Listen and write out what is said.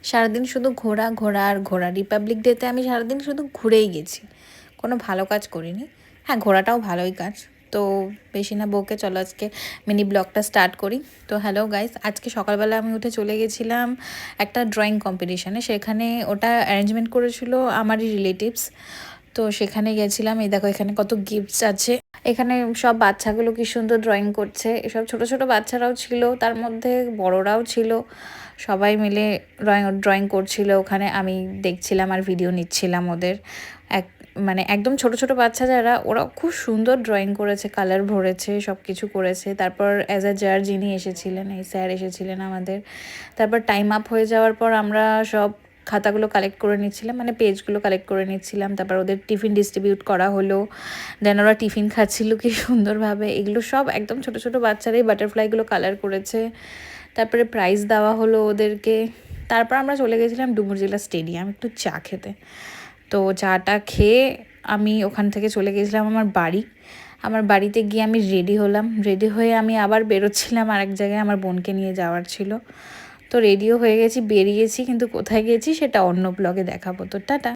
সারাদিন শুধু ঘোরা ঘোরা আর ঘোরা। রিপাবলিক ডেতে আমি সারাদিন শুধু ঘুরেই গেছি, কোনো ভালো কাজ করিনি। হ্যাঁ, ঘোরাটাও ভালোই কাজ। তো বেশি না বকে চলো আজকে মিনি ব্লগটা স্টার্ট করি। তো হ্যালো গাইস, আজকে সকালবেলা আমি উঠে চলে গেছিলাম একটা ড্রয়িং কম্পিটিশানে। সেখানে ওটা অ্যারেঞ্জমেন্ট করেছিল আমারই রিলেটিভস। তো সেখানে গেছিলাম। এই দেখো এখানে কত গিফটস আছে। এখানে সব বাচ্চাগুলো কি সুন্দর ড্রয়িং করছে। এসব ছোট ছোট বাচ্চারাও ছিল, তার মধ্যে বড়রাও ছিল। সবাই মিলে ড্রয়িং করছিল ওখানে। আমি দেখছিলাম আর ভিডিও নিচ্ছিলাম ওদের। মানে একদম ছোট ছোট বাচ্চা যারা, ওরা খুব সুন্দর ড্রয়িং করেছে, কালার ভরেছে, সব কিছু করেছে। তারপর অ্যাজ আ জাজ যিনি এসেছিলেন, এই স্যার এসেছিলেন আমাদের। তারপর টাইম আপ হয়ে যাওয়ার পর আমরা সব খাতাগুলো কালেক্ট করে নিচ্ছিলাম, মানে পেজগুলো কালেক্ট করে নিচ্ছিলাম। তারপর ওদের টিফিন ডিস্ট্রিবিউট করা হলো। দেন ওরা টিফিন খাচ্ছিল কি সুন্দরভাবে। এগুলো সব একদম ছোট ছোট বাচ্চারাই বাটারফ্লাইগুলো কালার করেছে। তারপরে প্রাইজ দেওয়া হলো ওদেরকে। তারপর আমরা চলে গেছিলাম ডুমুর জেলা স্টেডিয়াম একটু চা খেতে। তো চাটা খেয়ে আমি ওখান থেকে চলে গেছিলাম আমার বাড়ি। আমার বাড়িতে গিয়ে আমি রেডি হলাম। রেডি হয়ে আমি আবার বেরোচ্ছিলাম আরেক জায়গায়, আমার বোনকে নিয়ে যাওয়ার ছিল। তো রেডিও হয়ে গেছি, বেরিয়েছি, কিন্তু কোথায় গেছি সেটা অন্য ব্লগে দেখাবো। তো টাটা।